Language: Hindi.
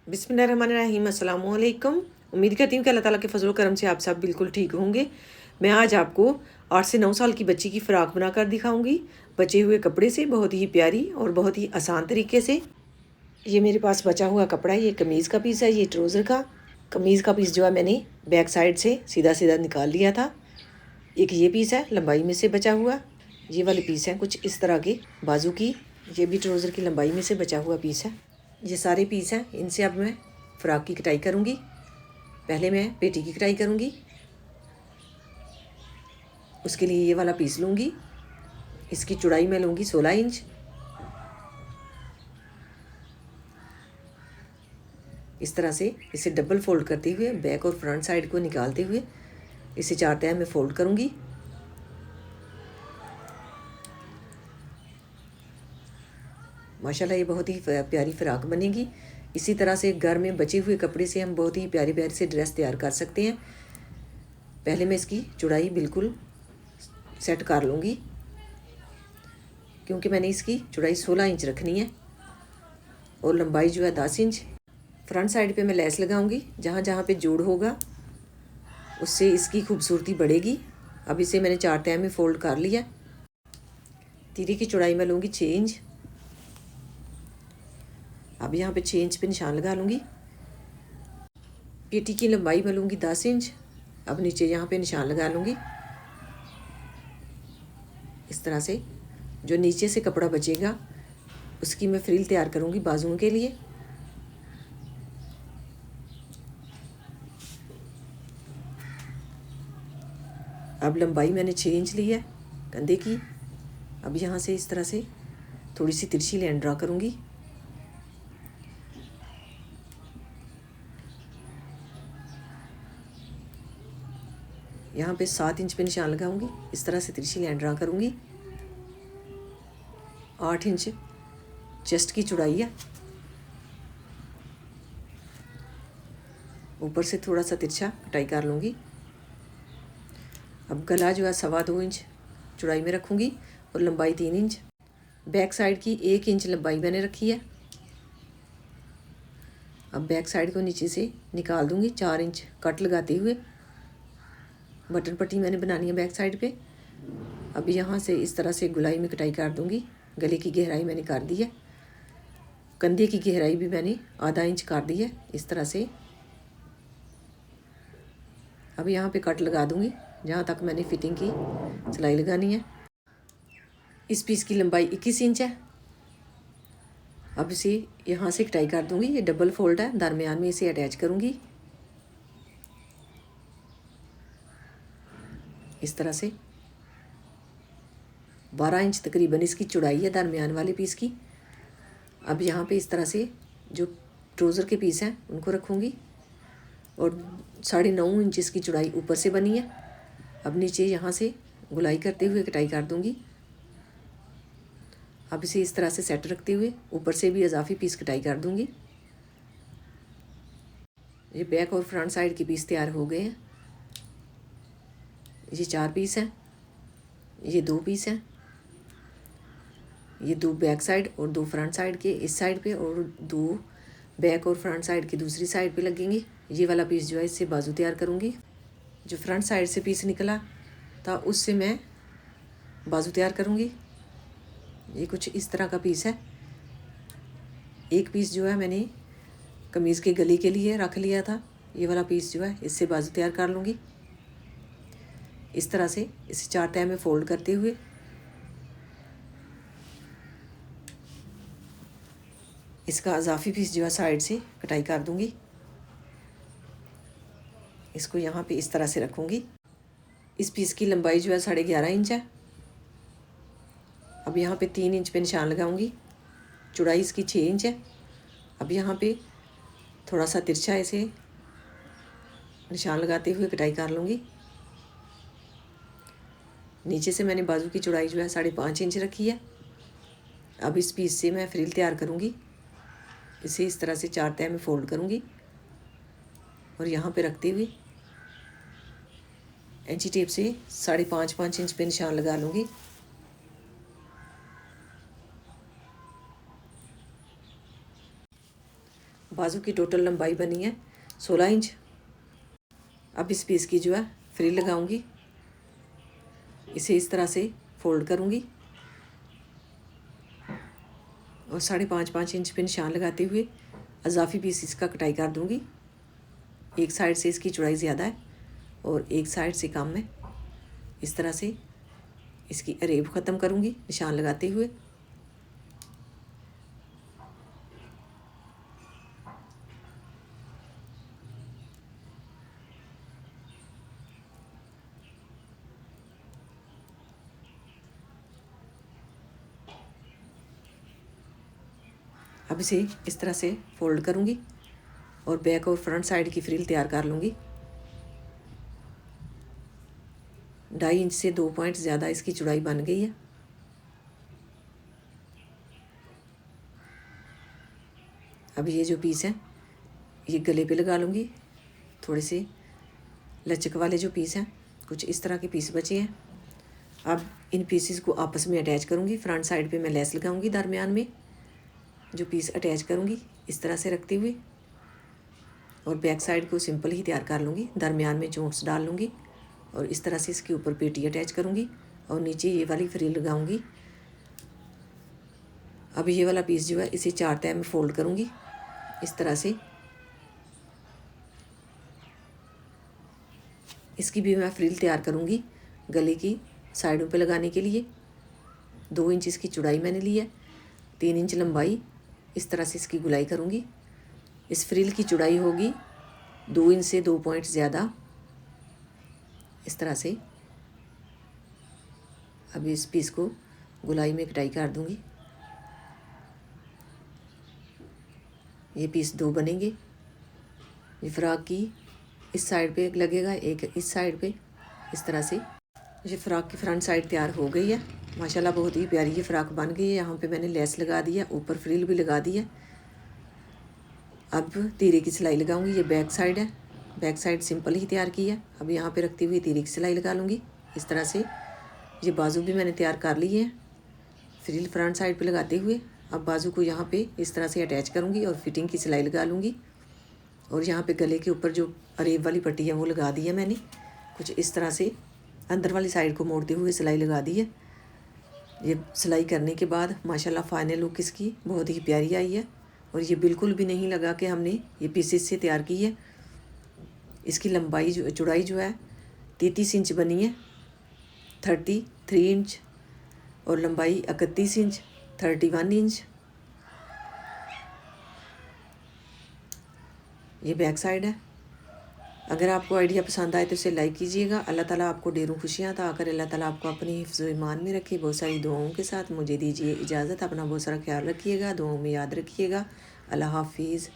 बिस्मिल्लाहिर्रहमानिर्रहीम अस्सलाम वालेकुम। उम्मीद करती हूँ कि अल्लाह ताला के फजल करम से आप सब बिल्कुल ठीक होंगे। मैं आज आपको 8 से 9 साल की बच्ची की फ़्रॉक बनाकर दिखाऊंगी, बचे हुए कपड़े से, बहुत ही प्यारी और बहुत ही आसान तरीके से। ये मेरे पास बचा हुआ कपड़ा है, ये कमीज़ का पीस है, ये ट्राउज़र का। कमीज़ का पीस जो है मैंने बैक साइड से सीधा सीधा निकाल लिया था। एक ये पीस है लंबाई में से बचा हुआ, ये वाले पीस हैं कुछ इस तरह के बाजू की, ये भी ट्राउज़र की लंबाई में से बचा हुआ पीस है। ये सारे पीस हैं, इनसे अब मैं फ़्रॉक की कटाई करूँगी। पहले मैं पेटी की कटाई करूँगी, उसके लिए ये वाला पीस लूँगी। इसकी चौड़ाई मैं लूँगी 16 इंच। इस तरह से इसे डबल फोल्ड करते हुए बैक और फ्रंट साइड को निकालते हुए इसे 4 तह में फोल्ड करूँगी। माशाल्लाह ये बहुत ही प्यारी फ़्रॉक बनेगी। इसी तरह से घर में बचे हुए कपड़े से हम बहुत ही प्यारी प्यारी से ड्रेस तैयार कर सकते हैं। पहले मैं इसकी चौड़ाई बिल्कुल सेट कर लूँगी, क्योंकि मैंने इसकी चौड़ाई 16 इंच रखनी है और लंबाई जो है 10 इंच। फ्रंट साइड पे मैं लेस लगाऊंगी, जहाँ जहाँ पे जोड़ होगा उससे इसकी खूबसूरती बढ़ेगी। अब इसे मैंने 4 तह में फोल्ड कर लिया। तीरे की चौड़ाई मैं लूँगी 6 इंच। अब यहाँ पे 6 इंच पे निशान लगा लूँगी। पेटी की लंबाई मैं लूँगी 10 इंच। अब नीचे यहाँ पे निशान लगा लूँगी। इस तरह से जो नीचे से कपड़ा बचेगा उसकी मैं फ्रिल तैयार करूँगी बाजुओं के लिए। अब लंबाई मैंने 6 इंच ली है कंधे की। अब यहाँ से इस तरह से थोड़ी सी तिरछी लाइन ड्रा करूँगी। यहाँ पे 7 इंच पे निशान लगाऊंगी। इस तरह से तिरछी लाइन ड्रा करूँगी। 8 इंच चेस्ट की चौड़ाई है। ऊपर से थोड़ा सा तिरछा कटाई कर लूँगी। अब गला जो है 2.25 इंच चौड़ाई में रखूँगी और लंबाई 3 इंच। बैक साइड की 1 इंच लंबाई मैंने रखी है। अब बैक साइड को नीचे से निकाल दूँगी 4 इंच कट लगाते हुए। बटन पट्टी मैंने बनानी है बैक साइड पे। अब यहाँ से इस तरह से गुलाई में कटाई कर दूँगी। गले की गहराई मैंने कर दी है। कंधे की गहराई भी मैंने आधा इंच कर दी है इस तरह से। अब यहाँ पे कट लगा दूँगी जहाँ तक मैंने फिटिंग की सिलाई लगानी है। इस पीस की लंबाई 21 इंच है। अब इसे यहाँ से कटाई कर दूँगी। ये डबल फोल्ड है, दरमियान में इसे अटैच करूँगी इस तरह से। 12 इंच तकरीबन इसकी चौड़ाई है दरमियान वाले पीस की। अब यहाँ पे इस तरह से जो ट्राउज़र के पीस हैं उनको रखूँगी और 9.5 इंच इसकी चौड़ाई ऊपर से बनी है। अब नीचे यहाँ से गुलाई करते हुए कटाई कर दूँगी। अब इसे इस तरह से सेट रखते हुए ऊपर से भी इजाफी पीस कटाई कर दूँगी। ये बैक और फ्रंट साइड के पीस तैयार हो गए हैं। ये 4 पीस हैं, ये 2 पीस हैं, ये 2 बैक साइड और 2 फ्रंट साइड के इस साइड पे और 2 बैक और फ्रंट साइड की दूसरी साइड पे लगेंगे। ये वाला पीस जो है इससे बाजू तैयार करूँगी। जो फ्रंट साइड से पीस निकला था उससे मैं बाजू तैयार करूँगी। ये कुछ इस तरह का पीस है। एक पीस जो है मैंने कमीज़ के गले के लिए रख लिया था। ये वाला पीस जो है इससे बाजू तैयार कर लूँगी। इस तरह से इसे 4 तह में फोल्ड करते हुए इसका इजाफी पीस जो है साइड से कटाई कर दूँगी। इसको यहाँ पे इस तरह से रखूँगी। इस पीस की लंबाई जो है 11.5 इंच है। अब यहाँ पे 3 इंच पे निशान लगाऊंगी। चौड़ाई इसकी 6 इंच है। अब यहाँ पे थोड़ा सा तिरछा इसे निशान लगाते हुए कटाई कर लूँगी। नीचे से मैंने बाजू की चौड़ाई जो है 5.5 इंच रखी है। अब इस पीस से मैं फ्रिल तैयार करूँगी। इसे इस तरह से 4 तह में फोल्ड करूँगी और यहाँ पे रखते हुए इंची टेप से 5.5 इंच पे निशान लगा लूँगी। बाजू की टोटल लंबाई बनी है 16 इंच। अब इस पीस की जो है फ्रिल लगाऊंगी। इसे इस तरह से फोल्ड करूंगी और 5.5 इंच पे निशान लगाते हुए अजाफी पीस इसका कटाई कर दूंगी। एक साइड से इसकी चौड़ाई ज़्यादा है और एक साइड से कम है। इस तरह से इसकी अरेब ख़त्म करूंगी निशान लगाते हुए। अब इसे इस तरह से फोल्ड करूंगी और बैक और फ्रंट साइड की फ्रिल तैयार कर लूँगी। 2.5 इंच से 2 पॉइंट ज़्यादा इसकी चौड़ाई बन गई है। अब ये जो पीस है ये गले पे लगा लूँगी। थोड़े से लचक वाले जो पीस हैं, कुछ इस तरह के पीस बचे हैं। अब इन पीसेस को आपस में अटैच करूँगी। फ्रंट साइड पे मैं लेस लगाऊँगी दरमियान में, जो पीस अटैच करूँगी इस तरह से रखते हुए, और बैक साइड को सिंपल ही तैयार कर लूँगी। दरमियान में चोंट्स डाल लूँगी और इस तरह से इसके ऊपर पेटी अटैच करूँगी और नीचे ये वाली फ्रिल लगाऊँगी। अब ये वाला पीस जो है इसे 4 तह में फोल्ड करूँगी इस तरह से। इसकी भी मैं फ्रिल तैयार करूँगी गले की साइडों पे लगाने के लिए। 2 इंच इसकी चौड़ाई मैंने ली है, 3 इंच लंबाई। इस तरह से इसकी गुलाई करूँगी। इस फ्रिल की चौड़ाई होगी 2 इंच से 2 पॉइंट ज़्यादा। इस तरह से अब इस पीस को गुलाई में कटाई कर दूँगी। ये पीस 2 बनेंगे। ये फ्रॉक की इस साइड पे लगेगा, एक इस साइड पे। इस तरह से ये फ्रॉक की फ्रंट साइड तैयार हो गई है। माशाल्लाह बहुत ही प्यारी ये फ्रॉक बन गई है। यहाँ पे मैंने लेस लगा दी है, ऊपर फ्रिल भी लगा दी है। अब तीरे की सिलाई लगाऊंगी। ये बैक साइड है, बैक साइड सिंपल ही तैयार की है। अब यहाँ पे रखती हुई तीरे की सिलाई लगा लूँगी इस तरह से। ये बाजू भी मैंने तैयार कर लिए हैं फ्रिल फ्रंट साइड पे लगाते हुए। अब बाजू को यहाँ पे इस तरह से अटैच करूँगी और फिटिंग की सिलाई लगा लूँगी। और यहाँ पे गले के ऊपर जो अरेब वाली पट्टी है वो लगा दी है मैंने। कुछ इस तरह से अंदर वाली साइड को मोड़ते हुए सिलाई लगा दी है। ये सिलाई करने के बाद माशाल्लाह फाइनल लुक इसकी बहुत ही प्यारी आई है और ये बिल्कुल भी नहीं लगा कि हमने ये पीसेस से तैयार की है। इसकी लंबाई जो चौड़ाई जो है 33 इंच बनी है, 33 इंच, और लंबाई 31 इंच, 31 इंच। ये बैक साइड है। अगर आपको आइडिया पसंद आए तो इसे लाइक कीजिएगा। अल्लाह ताला आपको ढेरों खुशियाँ अता करे। अल्लाह ताला आपको अपनी हिफ्ज़ व ईमान में रखे। बहुत सारी दुआओं के साथ मुझे दीजिए इजाज़त। अपना बहुत सारा ख्याल रखिएगा, दुआओं में याद रखिएगा। अल्लाह हाफिज़।